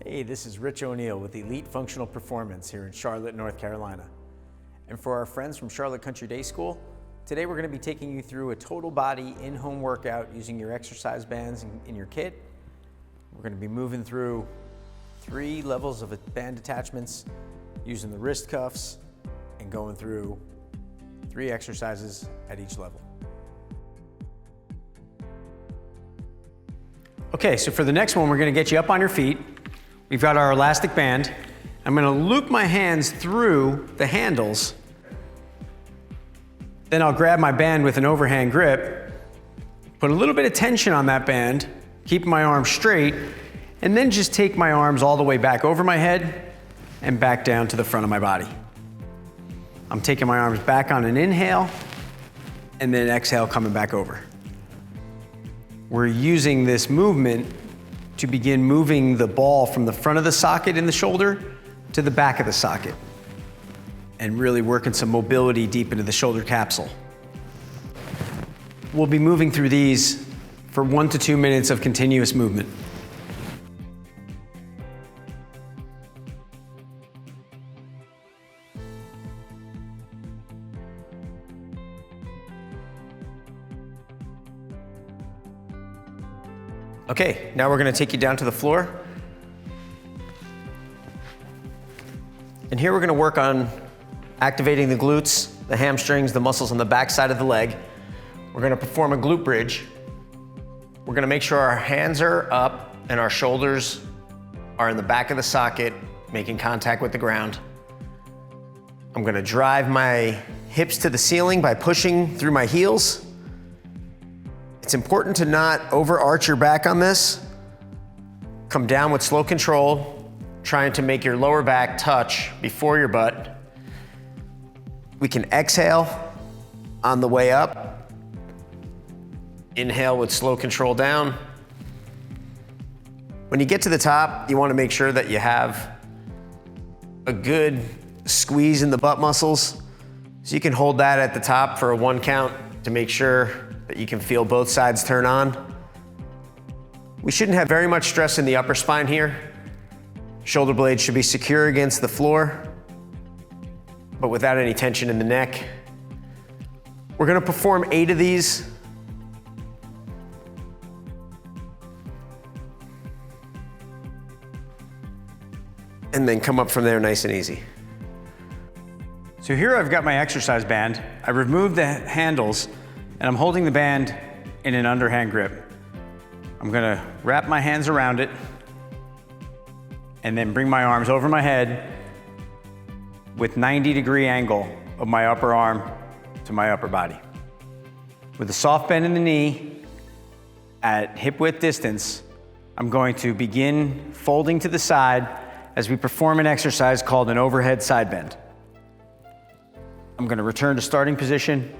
Hey, this is Rich O'Neill with Elite Functional Performance here in Charlotte, North Carolina. And for our friends from Charlotte Country Day School, today we're going to be taking you through a total body in-home workout using your exercise bands in your kit. We're going to be moving through 3 levels of band attachments, using the wrist cuffs, and going through 3 exercises at each level. Okay, so for the next one, we're going to get you up on your feet. We've got our elastic band. I'm going to loop my hands through the handles. Then I'll grab my band with an overhand grip, put a little bit of tension on that band, keep my arms straight, and then just take my arms all the way back over my head and back down to the front of my body. I'm taking my arms back on an inhale and then exhale, coming back over. We're using this movement to begin moving the ball from the front of the socket in the shoulder to the back of the socket and really working some mobility deep into the shoulder capsule. We'll be moving through these for 1 to 2 minutes of continuous movement. Okay, now we're going to take you down to the floor. And here we're going to work on activating the glutes, the hamstrings, the muscles on the back side of the leg. We're going to perform a glute bridge. We're going to make sure our hands are up and our shoulders are in the back of the socket, making contact with the ground. I'm going to drive my hips to the ceiling by pushing through my heels. It's important to not overarch your back on this. Come down with slow control, trying to make your lower back touch before your butt. We can exhale on the way up. Inhale with slow control down. When you get to the top, you want to make sure that you have a good squeeze in the butt muscles. So you can hold that at the top for a 1 count to make sure that you can feel both sides turn on. We shouldn't have very much stress in the upper spine here. Shoulder blades should be secure against the floor, but without any tension in the neck. We're going to perform 8 of these. And then come up from there nice and easy. So here I've got my exercise band. I removed the handles and I'm holding the band in an underhand grip. I'm gonna wrap my hands around it and then bring my arms over my head with 90-degree angle of my upper arm to my upper body. With a soft bend in the knee at hip width distance, I'm going to begin folding to the side as we perform an exercise called an overhead side bend. I'm gonna return to starting position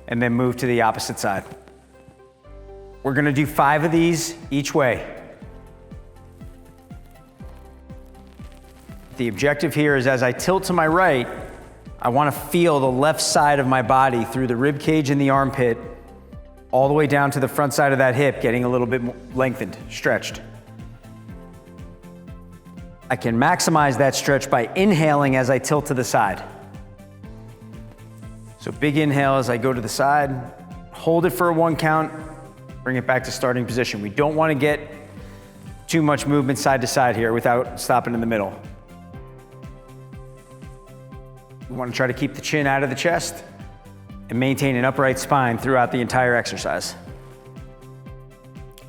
and then move to the opposite side. We're gonna do 5 of these each way. The objective here is as I tilt to my right, I wanna feel the left side of my body through the rib cage and the armpit, all the way down to the front side of that hip, getting a little bit more lengthened, stretched. I can maximize that stretch by inhaling as I tilt to the side. So big inhale as I go to the side, hold it for a 1 count, bring it back to starting position. We don't want to get too much movement side to side here without stopping in the middle. We want to try to keep the chin out of the chest and maintain an upright spine throughout the entire exercise.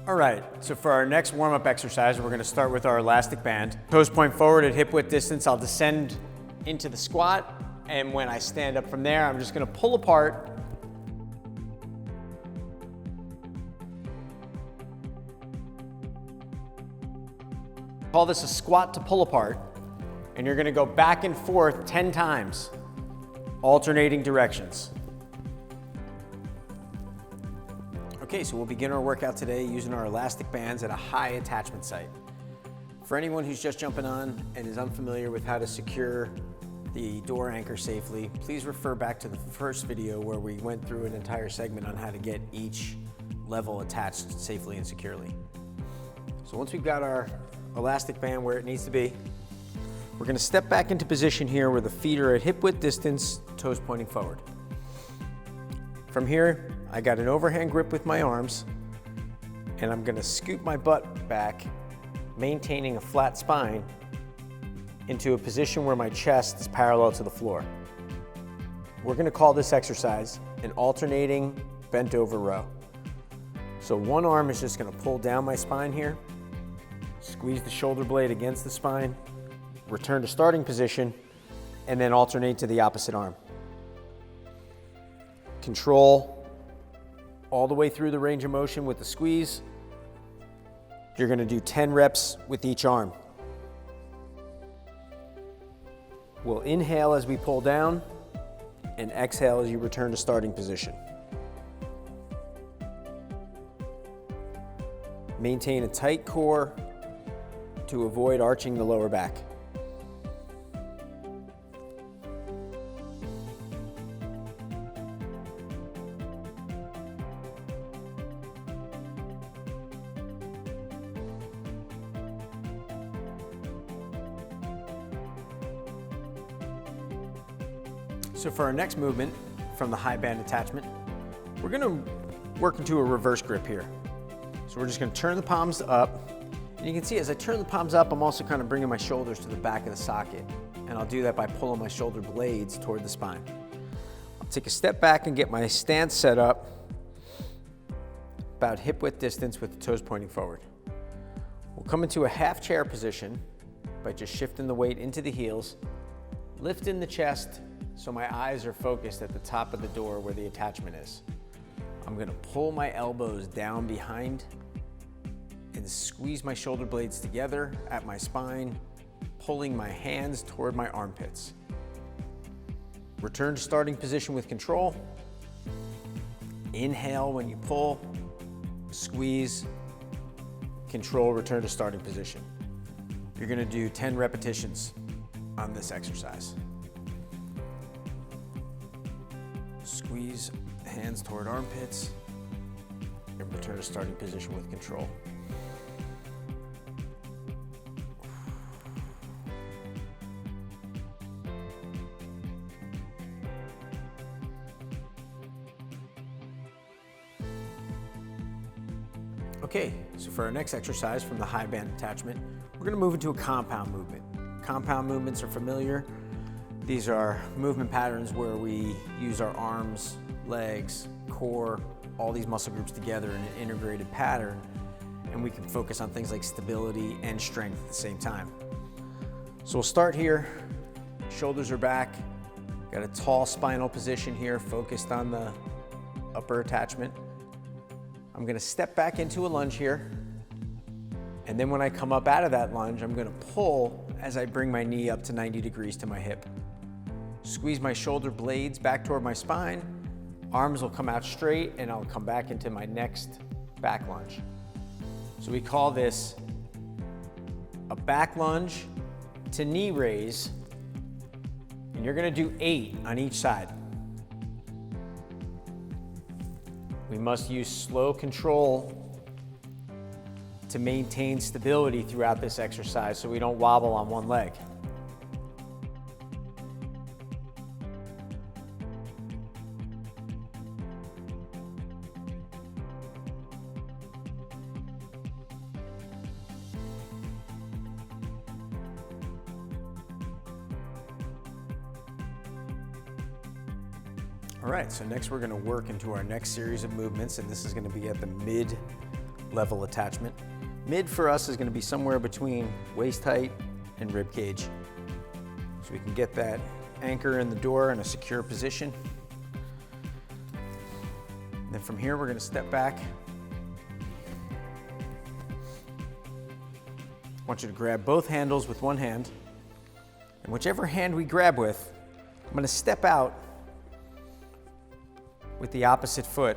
All right, so for our next warm-up exercise, we're going to start with our elastic band. Toes point forward at hip width distance. I'll descend into the squat. And when I stand up from there, I'm just gonna pull apart. Call this a squat to pull apart. And you're gonna go back and forth 10 times, alternating directions. Okay, so we'll begin our workout today using our elastic bands at a high attachment site. For anyone who's just jumping on and is unfamiliar with how to secure the door anchor safely, please refer back to the first video where we went through an entire segment on how to get each level attached safely and securely. So once we've got our elastic band where it needs to be. We're gonna step back into position here where the feet are at hip width distance, toes pointing forward. From here, I got an overhand grip with my arms, and I'm gonna scoop my butt back, maintaining a flat spine, into a position where my chest is parallel to the floor. We're gonna call this exercise an alternating bent over row. So one arm is just gonna pull down my spine here, squeeze the shoulder blade against the spine, return to starting position, and then alternate to the opposite arm. Control all the way through the range of motion with the squeeze. You're gonna do 10 reps with each arm. We'll inhale as we pull down and exhale as you return to starting position. Maintain a tight core to avoid arching the lower back. So for our next movement from the high band attachment, we're gonna work into a reverse grip here. So we're just gonna turn the palms up, and you can see as I turn the palms up, I'm also kind of bringing my shoulders to the back of the socket, and I'll do that by pulling my shoulder blades toward the spine. I'll take a step back and get my stance set up about hip width distance with the toes pointing forward. We'll come into a half chair position by just shifting the weight into the heels, lifting the chest so my eyes are focused at the top of the door where the attachment is. I'm gonna pull my elbows down behind and squeeze my shoulder blades together at my spine, pulling my hands toward my armpits. Return to starting position with control. Inhale when you pull, squeeze, control, return to starting position. You're gonna do 10 repetitions on this exercise. Squeeze hands toward armpits and return to starting position with control. Okay, so for our next exercise from the high band attachment, we're gonna move into a compound movement. Compound movements are familiar. These are movement patterns where we use our arms, legs, core, all these muscle groups together in an integrated pattern, and we can focus on things like stability and strength at the same time. So we'll start here, shoulders are back, got a tall spinal position here, focused on the upper attachment. I'm gonna step back into a lunge here, and then when I come up out of that lunge, I'm gonna pull as I bring my knee up to 90 degrees to my hip. Squeeze my shoulder blades back toward my spine, arms will come out straight, and I'll come back into my next back lunge. So we call this a back lunge to knee raise, and you're gonna do 8 on each side. We must use slow control to maintain stability throughout this exercise so we don't wobble on one leg. All right, so next we're gonna work into our next series of movements, and this is gonna be at the mid-level attachment. Mid for us is gonna be somewhere between waist height and rib cage. So we can get that anchor in the door in a secure position. And then from here, we're gonna step back. I want you to grab both handles with one hand, and whichever hand we grab with, I'm gonna step out with the opposite foot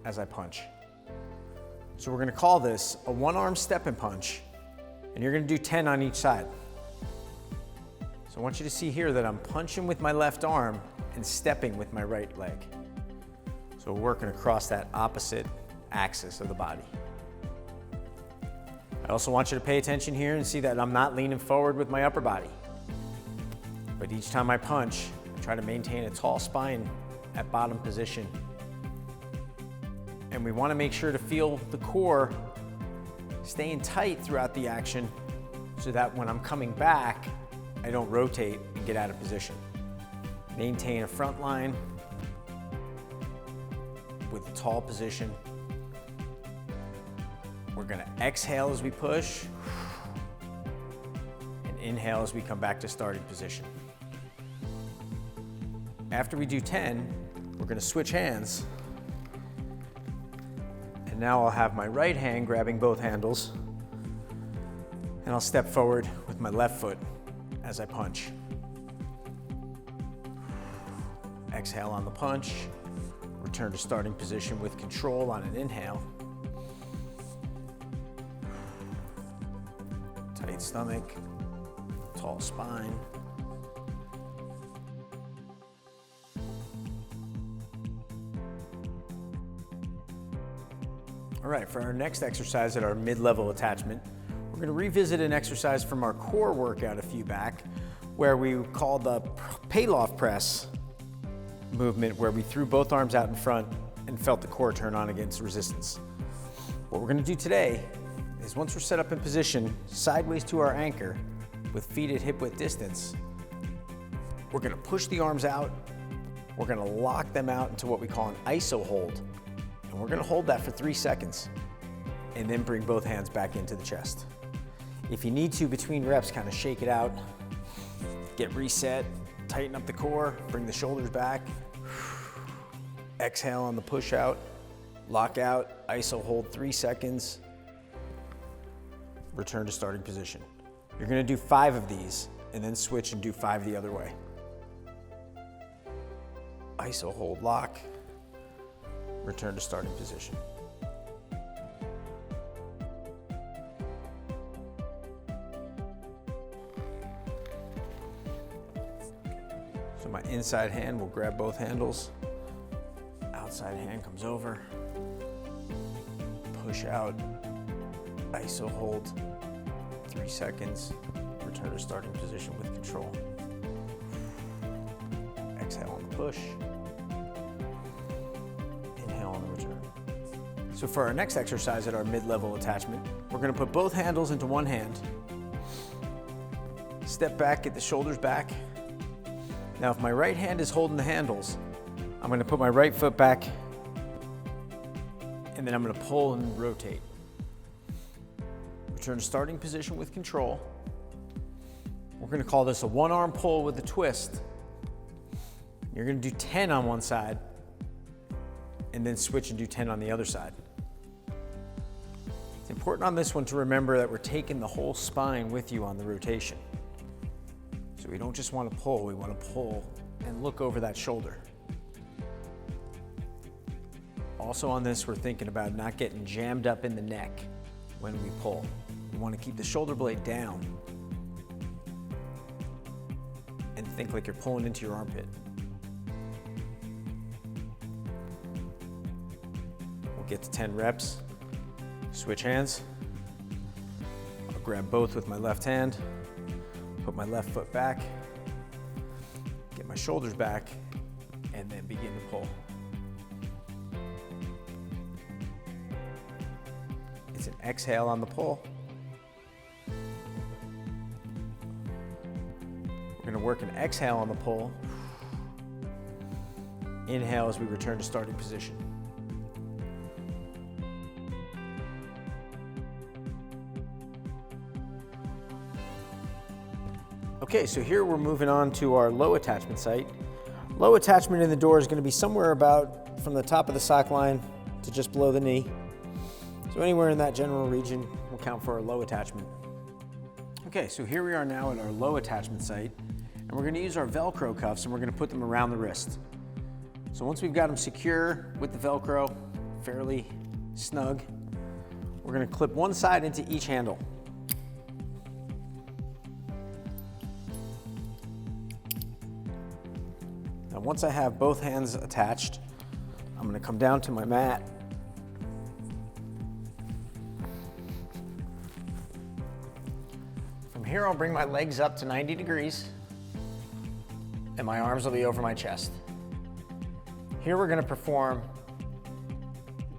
as I punch. So we're gonna call this a one-arm step and punch, and you're gonna do 10 on each side. So I want you to see here that I'm punching with my left arm and stepping with my right leg. So we're working across that opposite axis of the body. I also want you to pay attention here and see that I'm not leaning forward with my upper body. But each time I punch, I try to maintain a tall spine at bottom position. And we want to make sure to feel the core staying tight throughout the action so that when I'm coming back, I don't rotate and get out of position. Maintain a front line with a tall position. We're gonna exhale as we push and inhale as we come back to starting position. After we do 10, we're gonna switch hands. And now I'll have my right hand grabbing both handles, and I'll step forward with my left foot as I punch. Exhale on the punch, return to starting position with control on an inhale. Tight stomach, tall spine. All right, for our next exercise at our mid-level attachment, we're going to revisit an exercise from our core workout a few back, where we called the Pallof press movement, where we threw both arms out in front and felt the core turn on against resistance. What we're going to do today is, once we're set up in position sideways to our anchor with feet at hip width distance, we're going to push the arms out. We're going to lock them out into what we call an iso hold. And we're going to hold that for 3 seconds and then bring both hands back into the chest. If you need to, between reps, kind of shake it out, get reset, tighten up the core, bring the shoulders back. Exhale on the push out, lock out, iso hold 3 seconds, return to starting position. You're gonna do 5 of these and then switch and do 5 the other way. Iso hold, lock, return to starting position. So my inside hand will grab both handles. Outside hand comes over. Push out. Iso hold. 3 seconds. Return to starting position with control. Exhale on the push. Inhale on the return. So for our next exercise at our mid-level attachment, we're going to put both handles into one hand. Step back, get the shoulders back. Now, if my right hand is holding the handles, I'm going to put my right foot back, and then I'm going to pull and rotate. Return to starting position with control. We're going to call this a one-arm pull with a twist. You're going to do 10 on one side, and then switch and do 10 on the other side. It's important on this one to remember that we're taking the whole spine with you on the rotation. So we don't just want to pull, we want to pull and look over that shoulder. Also on this, we're thinking about not getting jammed up in the neck when we pull. We want to keep the shoulder blade down and think like you're pulling into your armpit. We'll get to 10 reps. Switch hands. I'll grab both with my left hand. Put my left foot back, get my shoulders back, and then begin to pull. It's an exhale on the pull. We're going to work an exhale on the pull. Inhale as we return to starting position. Okay, so here we're moving on to our low attachment site. Low attachment in the door is going to be somewhere about from the top of the sock line to just below the knee. So anywhere in that general region will count for our low attachment. Okay, so here we are now at our low attachment site, and we're going to use our Velcro cuffs and we're going to put them around the wrist. So once we've got them secure with the Velcro, fairly snug, we're going to clip one side into each handle. Now, once I have both hands attached, I'm going to come down to my mat. here, I'll bring my legs up to 90 degrees and my arms will be over my chest. Here we're gonna perform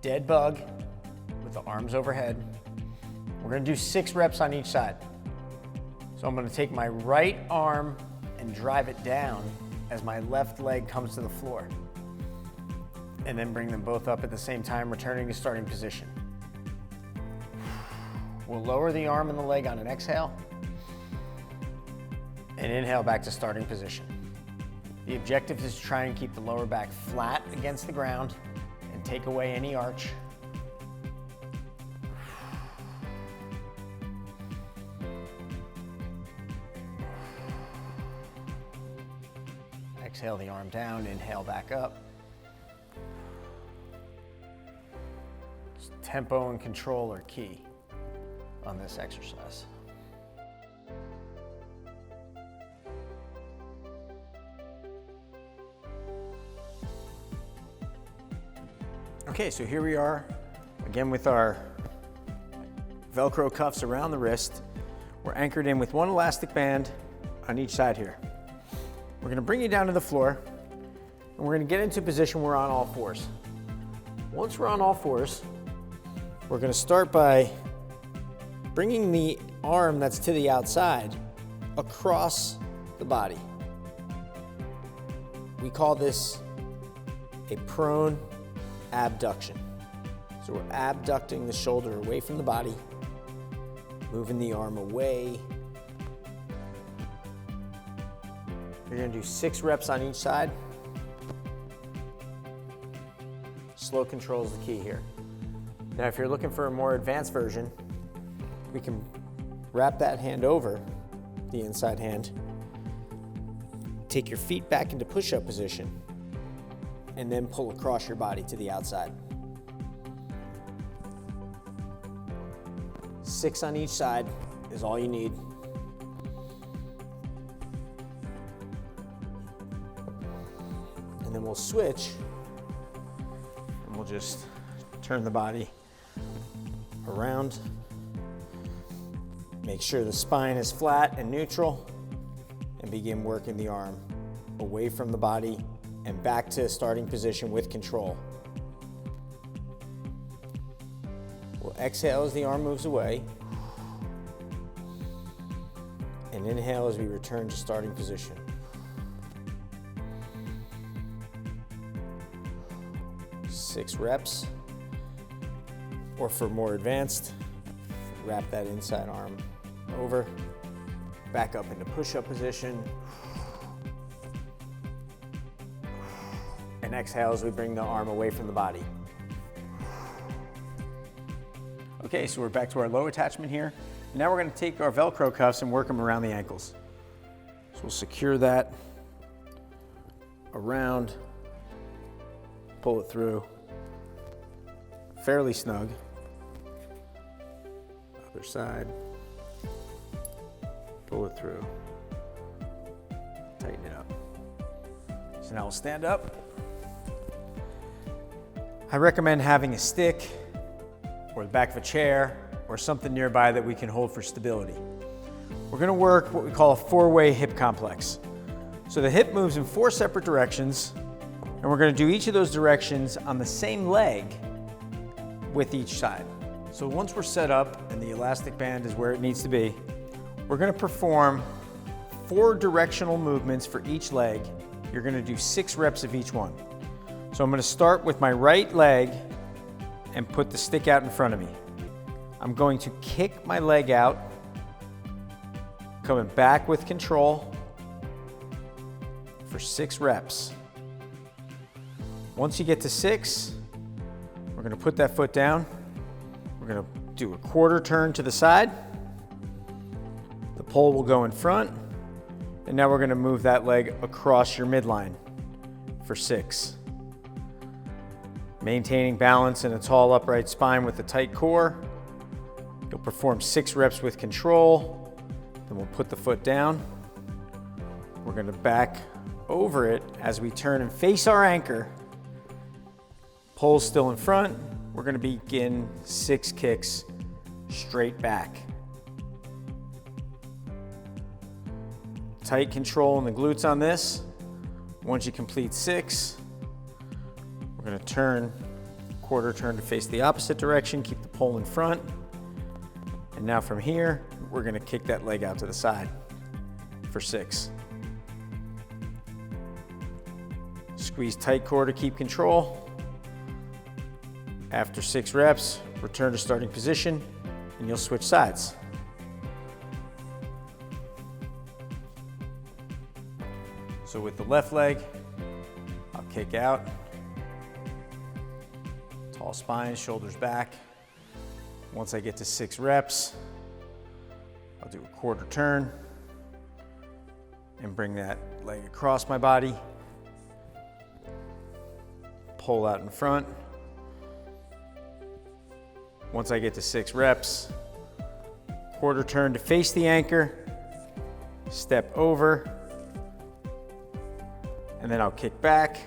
dead bug with the arms overhead. We're gonna do 6 reps on each side. So I'm gonna take my right arm and drive it down as my left leg comes to the floor. And then bring them both up at the same time, returning to starting position. We'll lower the arm and the leg on an exhale, and inhale back to starting position. The objective is to try and keep the lower back flat against the ground and take away any arch. Exhale the arm down, inhale back up. Tempo and control are key on this exercise. Okay, so here we are, again with our Velcro cuffs around the wrist. We're anchored in with one elastic band on each side here. We're gonna bring you down to the floor, and we're gonna get into a position where we're on all fours. Once we're on all fours, we're gonna start by bringing the arm that's to the outside across the body. We call this a prone abduction. So we're abducting the shoulder away from the body, moving the arm away. You're gonna do 6 reps on each side. Slow control is the key here. Now, if you're looking for a more advanced version, we can wrap that hand over the inside hand, take your feet back into push-up position, and then pull across your body to the outside. 6 on each side is all you need. And then we'll switch, and we'll just turn the body around. Make sure the spine is flat and neutral, and begin working the arm away from the body and back to starting position with control. We'll exhale as the arm moves away, and inhale as we return to starting position. Six reps, or for more advanced, wrap that inside arm over, back up into push-up position, and exhale as we bring the arm away from the body. Okay, so we're back to our low attachment here. Now we're gonna take our Velcro cuffs and work them around the ankles. So we'll secure that around, pull it through, fairly snug. Other side, pull it through, tighten it up. So now we'll stand up. I recommend having a stick or the back of a chair or something nearby that we can hold for stability. We're gonna work what we call a 4-way hip complex. So the hip moves in 4 separate directions, and we're gonna do each of those directions on the same leg with each side. So once we're set up and the elastic band is where it needs to be, we're gonna perform 4 directional movements for each leg. You're gonna do 6 reps of each one. So I'm gonna start with my right leg and put the stick out in front of me. I'm going to kick my leg out, coming back with control for 6 reps. Once you get to 6, we're gonna put that foot down. We're gonna do a quarter turn to the side. The pole will go in front. And now we're gonna move that leg across your midline for 6. Maintaining balance in a tall upright spine with a tight core. You'll perform 6 reps with control. Then we'll put the foot down. We're gonna back over it as we turn and face our anchor. Pole's still in front. We're gonna begin 6 kicks straight back. Tight control in the glutes on this. Once you complete 6, we're gonna turn, quarter turn to face the opposite direction, keep the pole in front. And now from here, we're gonna kick that leg out to the side for 6. Squeeze tight core to keep control. After 6 reps, return to starting position, and you'll switch sides. So with the left leg, I'll kick out. Tall spine, shoulders back. Once I get to 6 reps, I'll do a quarter turn and bring that leg across my body. Pull out in front. Once I get to 6 reps, quarter turn to face the anchor, step over, and then I'll kick back.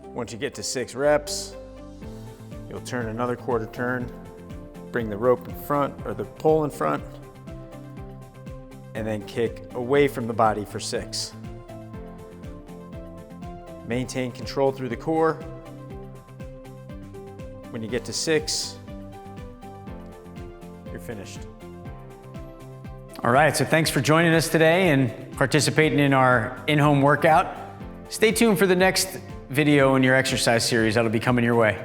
Once you get to 6 reps, you'll turn another quarter turn, bring the rope in front, or the pole in front, and then kick away from the body for 6. Maintain control through the core. When you get to 6, you're finished. All right, so thanks for joining us today and participating in our in-home workout. Stay tuned for the next video in your exercise series that'll be coming your way.